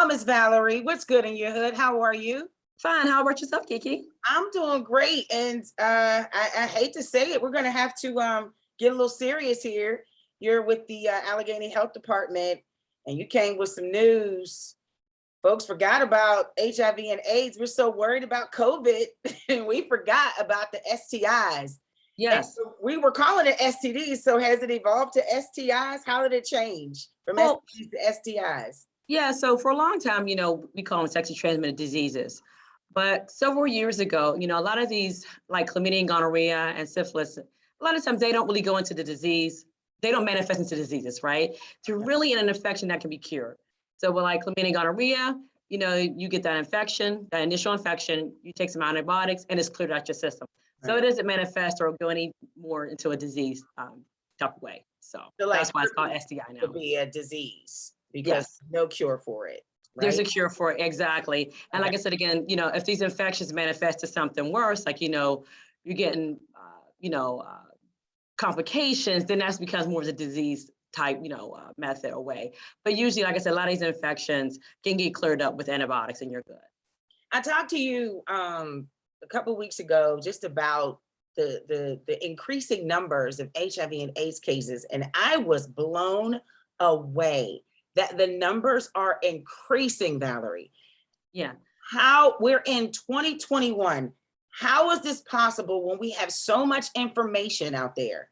Miss Valerie, what's good in your hood? How are you? Fine. How about yourself, Kiki? I'm doing great, and I hate to say it, we're gonna have to get a little serious here. You're with the Allegheny Health Department, and you came with some news. Folks forgot about HIV and AIDS. We're so worried about COVID, and we forgot about the STIs. And Yes. so we were calling it STDs. So has it evolved to STIs? How did it change from Well, STDs to STIs? yeah. So for a long time, we call them sexually transmitted diseases. But several years ago, a lot of these, like chlamydia and gonorrhea and syphilis, a lot of times they don't really go into the disease. They don't manifest into diseases, right? They're really in an infection that can be cured. So with like chlamydia and gonorrhea, you get that infection, that initial infection, you take some antibiotics and it's cleared out your system. So it Right. doesn't manifest or go any more into a disease type of way. So So like that's why it's called STI could now. be a disease because Yes, no cure for it, there's right? a cure for it, exactly. And Okay. like I said again, if these infections manifest to something worse, like you're getting complications, then that's becomes more of a disease type, method or way. But usually, like I said, a lot of these infections can get cleared up with antibiotics, and you're good. I talked to you a couple weeks ago just about the increasing numbers of HIV and AIDS cases, and I was blown away that the numbers are increasing, Valerie. Yeah. How we're in 2021. How is this possible when we have so much information out there?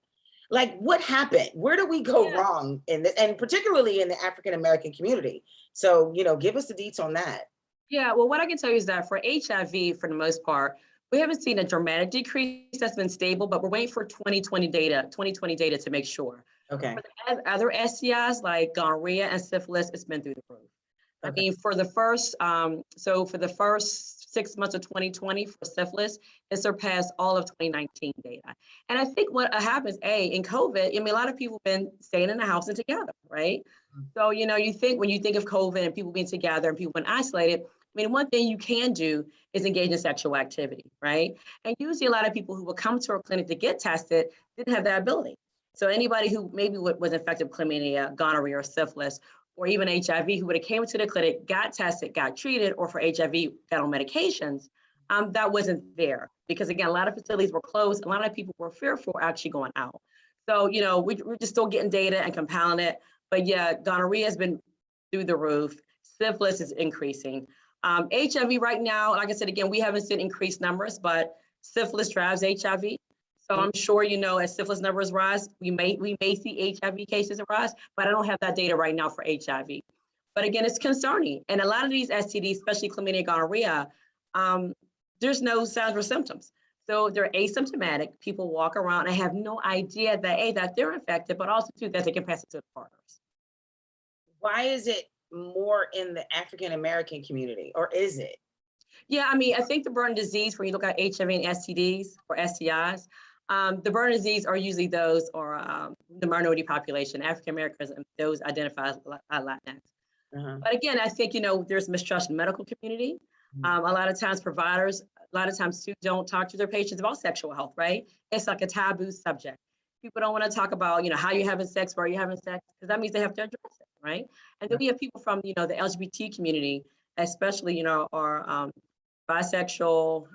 Like, what happened? Where do we go Yeah. wrong in this, and particularly in the African American community? So, give us the deets on that. Yeah, well, what I can tell you is that for HIV, for the most part, we haven't seen a dramatic decrease. That's been stable, but we're waiting for 2020 data to make sure. Okay. For the other STIs like gonorrhea and syphilis, it's been through the roof. I Okay. mean, for the first 6 months of 2020 for syphilis, it surpassed all of 2019 data. And I think what happens, in COVID, I mean, a lot of people have been staying in the house and together, right? So, you think when you think of COVID and people being together and people being isolated, I mean, one thing you can do is engage in sexual activity, right? And usually a lot of people who will come to our clinic to get tested didn't have that ability. So anybody who maybe was infected with chlamydia, gonorrhea, or syphilis, or even HIV, who would have came to the clinic, got tested, got treated, or for HIV, got on medications, that wasn't there. Because again, a lot of facilities were closed. A lot of people were fearful actually going out. So, we're just still getting data and compiling it. But yeah, gonorrhea has been through the roof. Syphilis is increasing. HIV right now, like I said, again, we haven't seen increased numbers, but syphilis drives HIV. So I'm sure, as syphilis numbers rise, we may see HIV cases rise, but I don't have that data right now for HIV. But again, it's concerning. And a lot of these STDs, especially chlamydia and gonorrhea, there's no signs or symptoms. So they're asymptomatic. People walk around and have no idea that they're infected, but also too that they can pass it to their partners. Why is it more in the African American community, or is it? Yeah, I mean, I think the burden disease, when you look at HIV and STDs or STIs, the burden disease are usually those or the minority population, African Americans, and those identified as Latinx. Uh-huh. But again, I think, there's mistrust in the medical community. A lot of times providers, a lot of times too, don't talk to their patients about sexual health, right? It's like a taboo subject. People don't want to talk about, how you're having sex, where you're having sex, because that means they have to address it, right? And then we have people from, the LGBT community, especially, our bisexual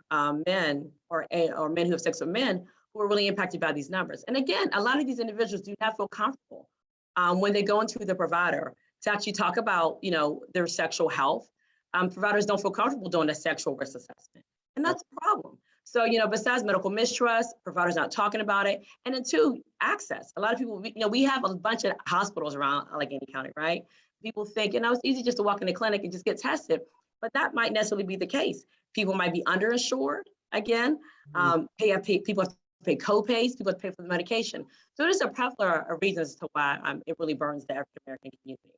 men or men who have sex with men who are really impacted by these numbers. And again, a lot of these individuals do not feel comfortable when they go into the provider to actually talk about, their sexual health. Providers don't feel comfortable doing a sexual risk assessment, and that's a problem. So, besides medical mistrust, providers not talking about it, and then two, access. A lot of people, we have a bunch of hospitals around Allegheny County, right? People think, it's easy just to walk in the clinic and just get tested, but that might necessarily be the case. People might be underinsured again. People have to pay co-pays, people have to pay for the medication. So there's a plethora of reasons to why it really burns the African American community.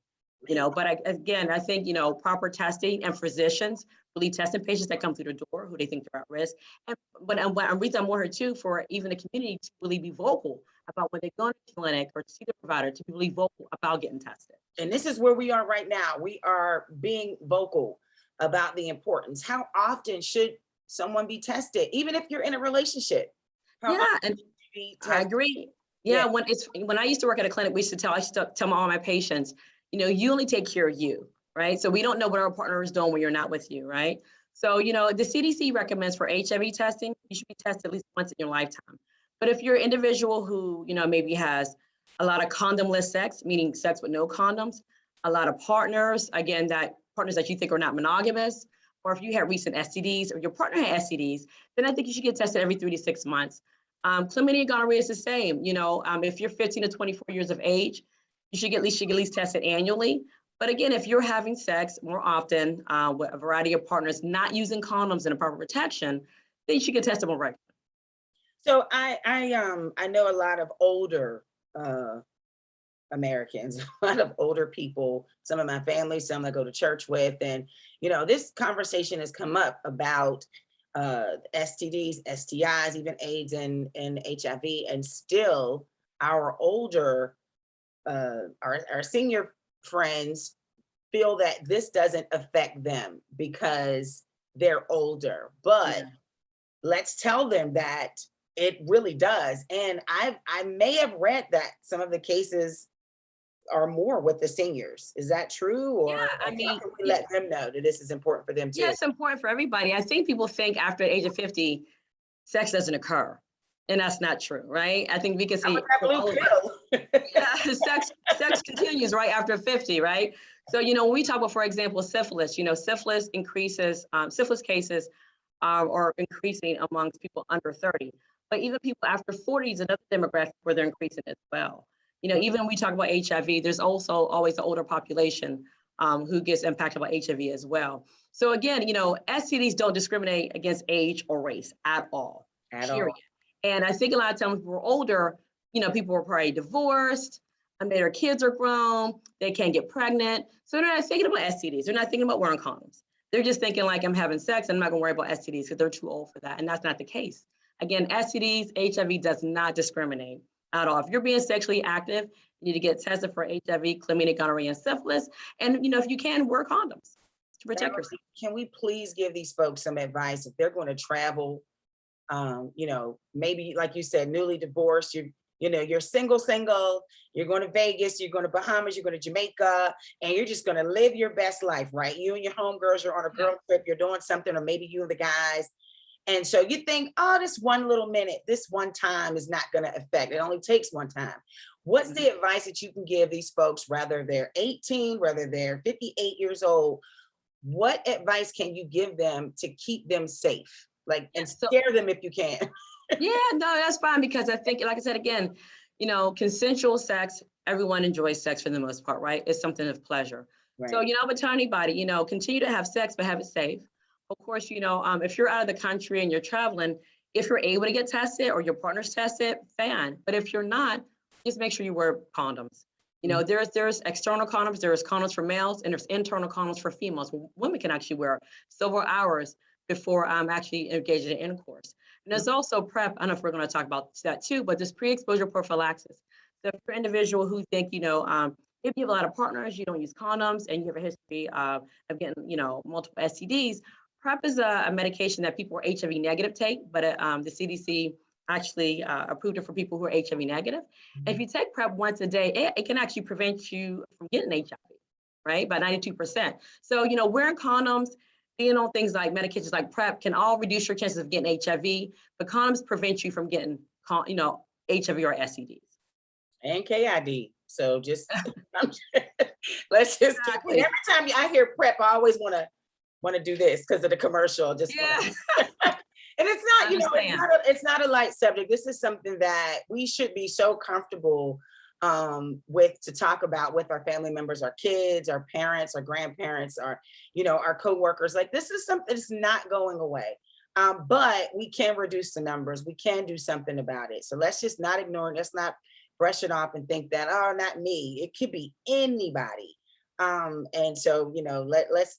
But I think, proper testing and physicians really testing patients that come through the door who they think they're at risk. And reason I'm more here too for even the community to really be vocal about when they go to the clinic or to see the provider, to be really vocal about getting tested. And this is where we are right now. We are being vocal about the importance. How often should someone be tested, even if you're in a relationship? How Yeah, often and should you be I tested? agree. Yeah. Yeah, when I used to work at a clinic, I used to tell all my patients, you only take care of you. right? So we don't know what our partner is doing when you're not with you, right? So, the CDC recommends for HIV testing, you should be tested at least once in your lifetime. But if you're an individual who, maybe has a lot of condomless sex, meaning sex with no condoms, a lot of partners, again, that partners that you think are not monogamous, or if you had recent STDs or your partner had STDs, then I think you should get tested every 3 to 6 months. Chlamydia and gonorrhea is the same. If you're 15 to 24 years of age, you should at least tested annually. But again, if you're having sex more often with a variety of partners, not using condoms and a proper protection, then you should get tested more regularly. So I know a lot of older Americans, a lot of older people, some of my family, some I go to church with, and this conversation has come up about STDs, STIs, even AIDS and HIV, and still our older our senior friends feel that this doesn't affect them because they're older. But Yeah. let's tell them that it really does. And I may have read that some of the cases are more with the seniors. Is that true? Yeah, Or I like, how mean, can we yeah, let them know that this is important for them yeah, too? it's important for everybody. I think people think after the age of 50, sex doesn't occur. And that's not true, right? I think we can Not with say that for blue all of us. pill. Yeah, sex continues right after 50, right? So, when we talk about, for example, syphilis, syphilis increases, syphilis cases are increasing amongst people under 30. But even people after 40 is another demographic where they're increasing as well. Even when we talk about HIV, there's also always the older population who gets impacted by HIV as well. So again, STDs don't discriminate against age or race at all, At period. all. And I think a lot of times when we're older, people are probably divorced, and their kids are grown, they can't get pregnant. So they're not thinking about STDs. They're not thinking about wearing condoms. They're just thinking like, I'm having sex, I'm not gonna worry about STDs because they're too old for that. And that's not the case. Again, STDs, HIV does not discriminate at all. If you're being sexually active, you need to get tested for HIV, chlamydia, gonorrhea, and syphilis. And if you can, wear condoms to protect yourself. Can we please give these folks some advice if they're going to travel? Maybe like you said, newly divorced, you're single, you're going to Vegas, you're going to Bahamas, you're going to Jamaica, and you're just going to live your best life, right? You and your homegirls are on a girl trip, you're doing something, or maybe you and the guys. And so you think, oh, this one little minute, this one time is not going to affect. It only takes one time. What's the advice that you can give these folks, whether they're 18, whether they're 58 years old? What advice can you give them to keep them safe? Like, and So scare them if you can. yeah, no, that's fine because I think, like I said again, consensual sex, everyone enjoys sex for the most part, right? It's something of pleasure. So, Right. I would tell anybody, continue to have sex, but have it safe. Of course, if you're out of the country and you're traveling, if you're able to get tested or your partner's tested, fine. But if you're not, just make sure you wear condoms. There's external condoms, there's condoms for males, and there's internal condoms for females. Women can actually wear several hours before actually engaging in intercourse. And there's also PrEP. I don't know if we're going to talk about that too, but there's pre-exposure prophylaxis. So for individual who think, if you have a lot of partners, you don't use condoms, and you have a history of getting, multiple STDs, PrEP is a medication that people who are HIV negative take, but the CDC actually approved it for people who are HIV negative. And if you take PrEP once a day, it can actually prevent you from getting HIV, right, by 92%. So, wearing condoms, being on things like medications like PrEP can all reduce your chances of getting HIV, but condoms prevent you from getting, HIV or STDs. And KID. So just let's just Exactly. every time I hear PrEP, I always want to do this because of the commercial. Just Yeah. and it's not, it's not a light subject. This is something that we should be so comfortable with to talk about with our family members, our kids, our parents, our grandparents, our coworkers. Like, this is something that's not going away. But we can reduce the numbers. We can do something about it. So let's just not ignore it. Let's not brush it off and think that, oh, not me. It could be anybody. And so,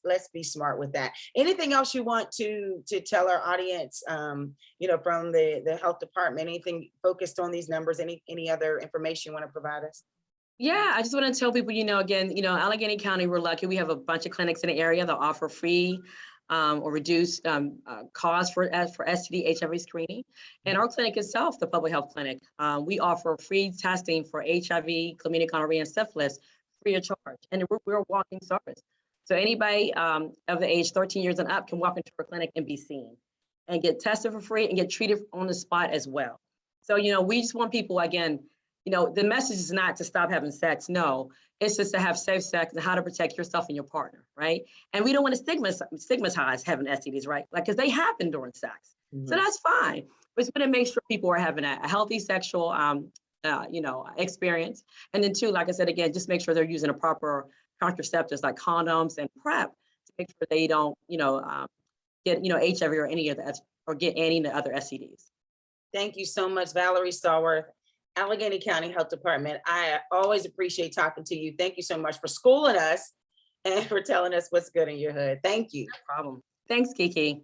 let's be smart with that. Anything else you want to tell our audience, from the health department, anything focused on these numbers, any other information you want to provide us? Yeah, I just want to tell people, again, Allegheny County, we're lucky. We have a bunch of clinics in the area that offer free or reduced cost for STD, HIV screening. And our clinic itself, the public health clinic, we offer free testing for HIV, chlamydia, gonorrhea, and syphilis free of charge. And we're a walking service. So anybody of the age 13 years and up can walk into our clinic and be seen and get tested for free and get treated on the spot as well. So, we just want people, again, the message is not to stop having sex. No, it's just to have safe sex and how to protect yourself and your partner, right? And we don't want to stigmatize having STDs, right? Like, because they happen during sex. So that's fine. But to make sure people are having a healthy sexual, experience. And then two, like I said, again, just make sure they're using a proper contraceptives like condoms and PrEP to make sure they don't, get, HIV or any of the, or get any of the other STDs. Thank you so much, Valerie Stallworth, Allegheny County Health Department. I always appreciate talking to you. Thank you so much for schooling us and for telling us what's good in your hood. Thank you. No problem. Thanks, Kiki.